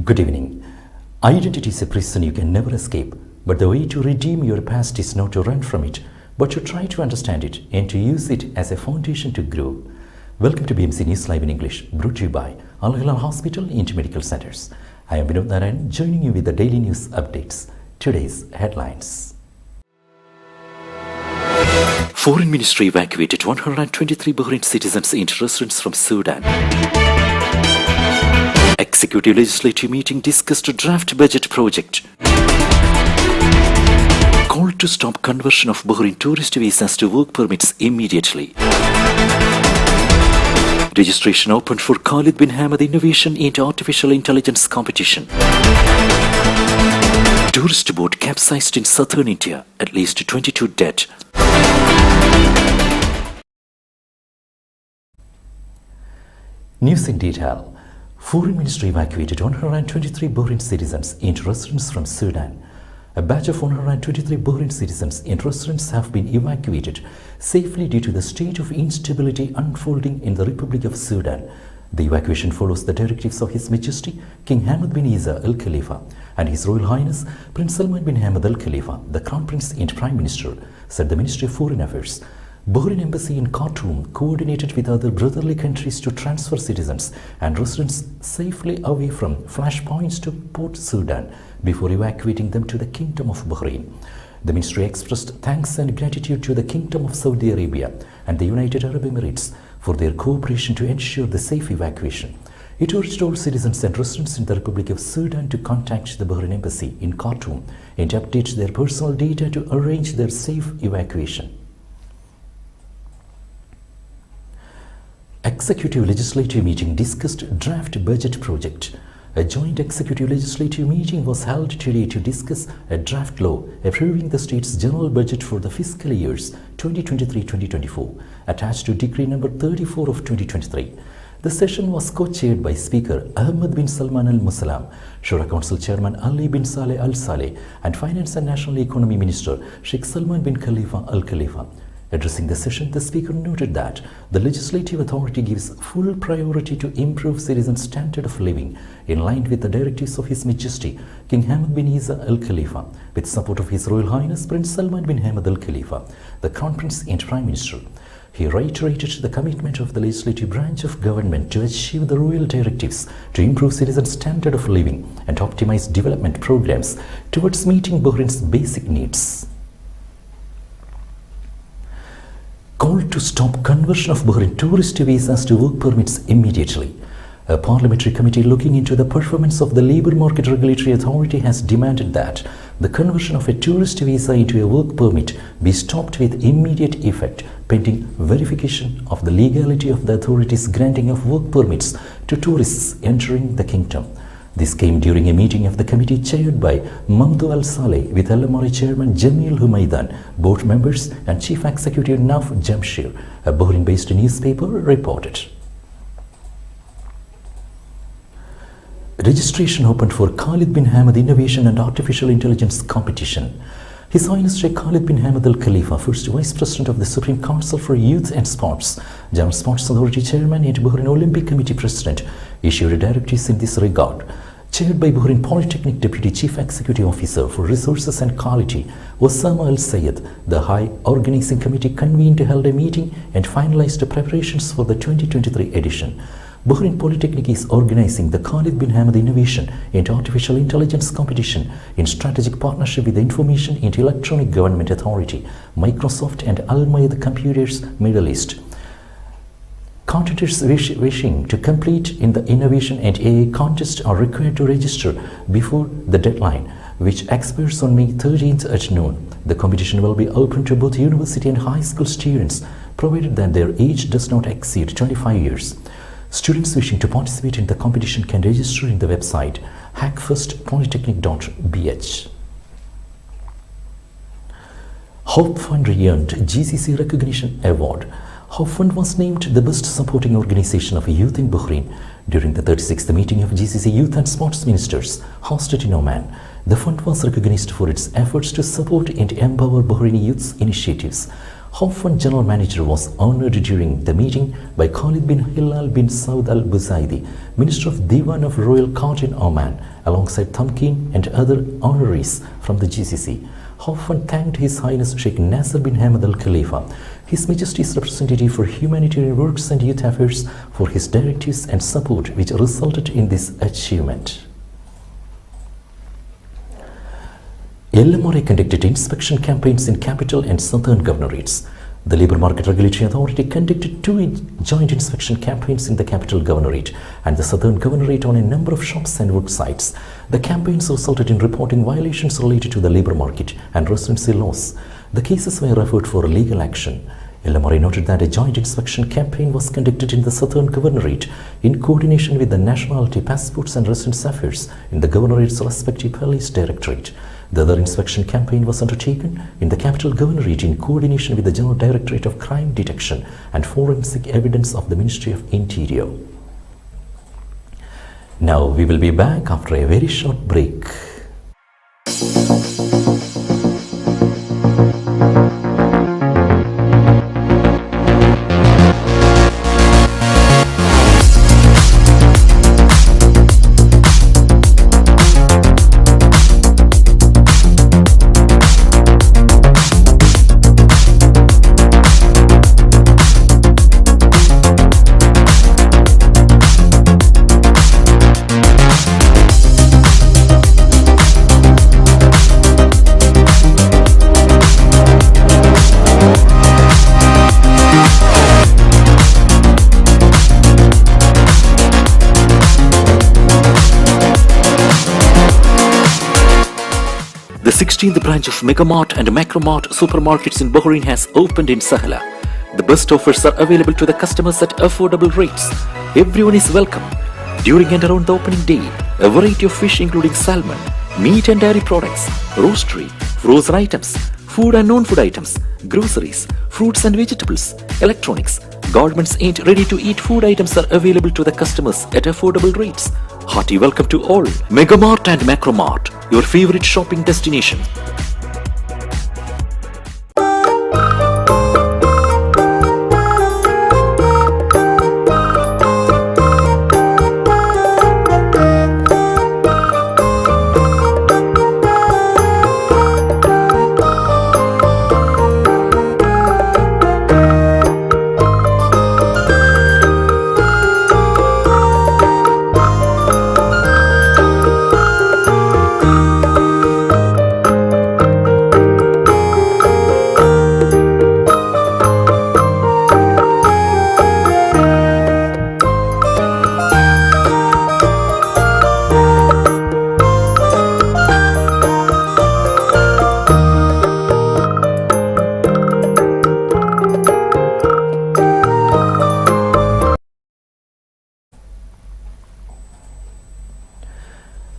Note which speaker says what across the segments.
Speaker 1: Good evening. Identity is a prison you can never escape, but the way to redeem your past is not to run from it, but to try to understand it and to use it as a foundation to grow. Welcome to BMC News Live in English, brought to you by Al Hilal Hospital and Medical Centers. I am Vinod Narayan, joining you with the daily news updates. Today's headlines. Foreign Ministry evacuated 123 Bahrain citizens and residents from Sudan. Executive Legislative meeting discussed a draft budget project. Call to stop conversion of Bahrain tourist visas to work permits immediately. Registration opened for Khalid bin Hamad Innovation into Artificial Intelligence competition. Tourist boat capsized in southern India, at least 22 dead. News in detail. Foreign Ministry evacuated 123 Bahrain citizens and residents from Sudan. A batch of 123 Bahrain citizens and residents have been evacuated safely due to the state of instability unfolding in the Republic of Sudan. The evacuation follows the directives of His Majesty King Hamad bin Isa Al Khalifa and His Royal Highness Prince Salman bin Hamad Al Khalifa, the Crown Prince and Prime Minister, said the Ministry of Foreign Affairs. Bahrain Embassy in Khartoum coordinated with other brotherly countries to transfer citizens and residents safely away from flashpoints to Port Sudan before evacuating them to the Kingdom of Bahrain. The ministry expressed thanks and gratitude to the Kingdom of Saudi Arabia and the United Arab Emirates for their cooperation to ensure the safe evacuation. It urged all citizens and residents in the Republic of Sudan to contact the Bahrain Embassy in Khartoum and update their personal data to arrange their safe evacuation. Executive Legislative meeting discussed draft budget project. A joint executive legislative meeting was held today to discuss a draft law approving the state's general budget for the fiscal years 2023-2024, attached to Decree number 34 of 2023. The session was co-chaired by Speaker Ahmed bin Salman Al Musalam, Shura Council Chairman Ali bin Saleh Al Saleh, and Finance and National Economy Minister Sheikh Salman bin Khalifa Al Khalifa. Addressing the session, the Speaker noted that the Legislative Authority gives full priority to improve citizens' standard of living in line with the directives of His Majesty King Hamad bin Isa Al Khalifa, with support of His Royal Highness Prince Salman bin Hamad Al Khalifa, the Crown Prince and Prime Minister. He reiterated the commitment of the legislative branch of government to achieve the royal directives to improve citizens' standard of living and optimize development programs towards meeting Bahrain's basic needs. Call to stop conversion of Bahrain tourist visas to work permits immediately. A parliamentary committee looking into the performance of the Labour Market Regulatory Authority has demanded that the conversion of a tourist visa into a work permit be stopped with immediate effect, pending verification of the legality of the authority's granting of work permits to tourists entering the kingdom. This came during a meeting of the committee chaired by Mamdou Al Saleh with LMRA Chairman Jamil Humaydan, board members and Chief Executive Naf Jamshir, a Bahrain-based newspaper, reported. Registration opened for Khalid bin Hamad Innovation and Artificial Intelligence competition. His Highness Sheikh Khalid bin Hamad Al Khalifa, First Vice President of the Supreme Council for Youth and Sports, General Sports Authority Chairman and Bahrain Olympic Committee President, issued directives in this regard. Chaired by Bahrain Polytechnic Deputy Chief Executive Officer for Resources and Quality, Osama Al Sayed, the High Organizing Committee convened held a meeting and finalized the preparations for the 2023 edition. Bahrain Polytechnic is organizing the Khalid bin Hamad Innovation and Artificial Intelligence competition in strategic partnership with the Information and Electronic Government Authority, Microsoft and Al-Mayed Computers Middle East. Candidates wishing to compete in the Innovation and AI contest are required to register before the deadline, which expires on May 13th at noon. The competition will be open to both university and high school students, provided that their age does not exceed 25 years. Students wishing to participate in the competition can register in the website hackfirstpolytechnic.bh. Hope Fund earned GCC Recognition Award. Hope Fund was named the best supporting organization of youth in Bahrain during the 36th meeting of GCC Youth and Sports Ministers hosted in Oman. The fund was recognized for its efforts to support and empower Bahraini youth's initiatives. Hoffman General Manager was honored during the meeting by Khalid bin Hilal bin Saud Al Buzaidi, Minister of Diwan of Royal Court in Oman, alongside Thamkin and other honorees from the GCC. Hoffman thanked His Highness Sheikh Nasser bin Hamad Al Khalifa, His Majesty's representative for humanitarian works and youth affairs, for his directives and support which resulted in this achievement. LMRA conducted inspection campaigns in capital and southern governorates. The Labour Market Regulatory Authority conducted 2 joint inspection campaigns in the capital governorate and the southern governorate on a number of shops and work sites. The campaigns resulted in reporting violations related to the labour market and residency laws. The cases were referred for legal action. LMRA noted that a joint inspection campaign was conducted in the southern governorate in coordination with the Nationality, Passports and Residence Affairs in the governorate's respective police directorate. The other inspection campaign was undertaken in the capital governorate in coordination with the General Directorate of Crime Detection and Forensic Evidence of the Ministry of Interior. Now we will be back after a very short break. The 16th branch of MegaMart and MacroMart supermarkets in Bahrain has opened in Sahla. The best offers are available to the customers at affordable rates. Everyone is welcome. During and around the opening day, a variety of fish including salmon, meat and dairy products, roastery, frozen items, food and non-food items, groceries, fruits and vegetables, electronics, garments and ready-to-eat food items are available to the customers at affordable rates. Hearty welcome to all. MegaMart and MacroMart, your favorite shopping destination.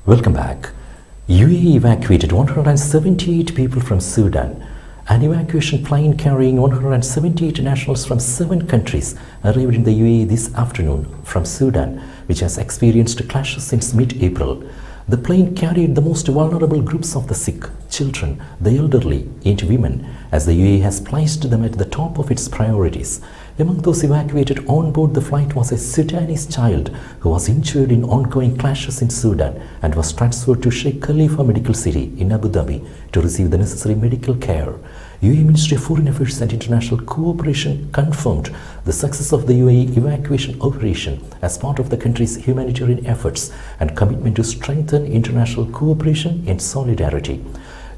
Speaker 1: Welcome back. UAE evacuated 178 people from Sudan. An evacuation plane carrying 178 nationals from 7 countries arrived in the UAE this afternoon from Sudan, which has experienced clashes since mid-April. The plane carried the most vulnerable groups of the sick, children, the elderly, and women, as the UAE has placed them at the top of its priorities. Among those evacuated on board the flight was a Sudanese child who was injured in ongoing clashes in Sudan and was transferred to Sheikh Khalifa Medical City in Abu Dhabi to receive the necessary medical care. UAE Ministry of Foreign Affairs and International Cooperation confirmed the success of the UAE evacuation operation as part of the country's humanitarian efforts and commitment to strengthen international cooperation and solidarity.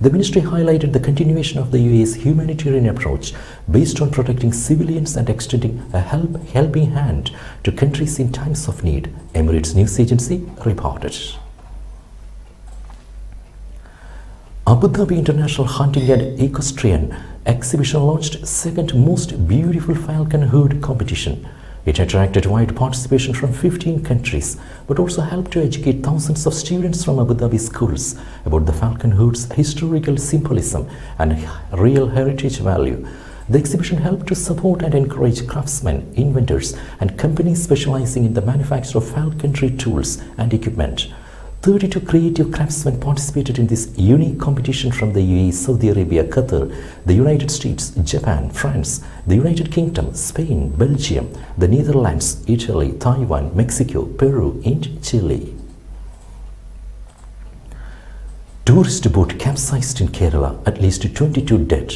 Speaker 1: The ministry highlighted the continuation of the UAE's humanitarian approach based on protecting civilians and extending a helping hand to countries in times of need, Emirates News Agency reported. Abu Dhabi International Hunting and Equestrian Exhibition launched second most beautiful Falcon Hood competition. It attracted wide participation from 15 countries, but also helped to educate thousands of students from Abu Dhabi schools about the Falcon Hood's historical symbolism and real heritage value. The exhibition helped to support and encourage craftsmen, inventors, and companies specializing in the manufacture of falconry tools and equipment. 32 creative craftsmen participated in this unique competition from the UAE, Saudi Arabia, Qatar, the United States, Japan, France, the United Kingdom, Spain, Belgium, the Netherlands, Italy, Taiwan, Mexico, Peru, and Chile. Tourist boat capsized in Kerala, at least 22 dead.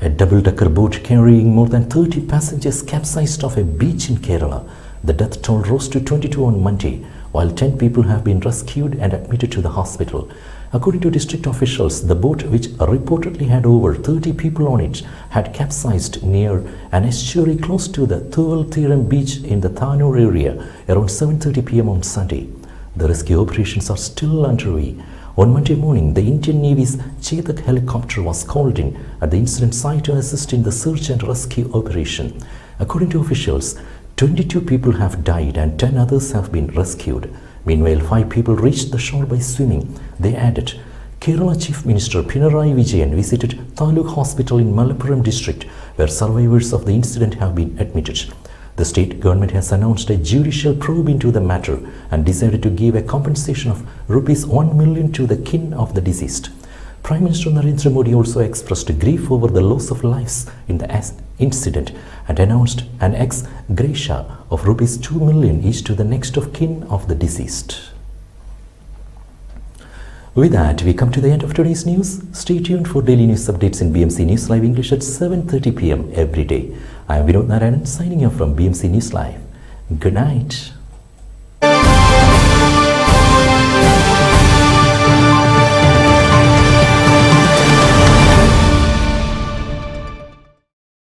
Speaker 1: A double-decker boat carrying more than 30 passengers capsized off a beach in Kerala. The death toll rose to 22 on Monday, while 10 people have been rescued and admitted to the hospital. According to district officials, the boat, which reportedly had over 30 people on it, had capsized near an estuary close to the Thuwal Thiram beach in the Thanur area around 7:30 p.m. on Sunday. The rescue operations are still underway. On Monday morning, the Indian Navy's Chetak helicopter was called in at the incident site to assist in the search and rescue operation. According to officials, 22 people have died and 10 others have been rescued. Meanwhile, 5 people reached the shore by swimming. They added. Kerala Chief Minister Pinarayi Vijayan visited Taluk Hospital in Malappuram district, where survivors of the incident have been admitted. The state government has announced a judicial probe into the matter and decided to give a compensation of Rs 1 million to the kin of the deceased. Prime Minister Narendra Modi also expressed grief over the loss of lives in the incident and announced an ex gratia of Rs 2 million each to the next of kin of the deceased. With that, we come to the end of today's news. Stay tuned for daily news updates in BMC News Live English at 7:30 p.m. every day. I am Vinod Narayanan signing off from BMC News Live. Good night.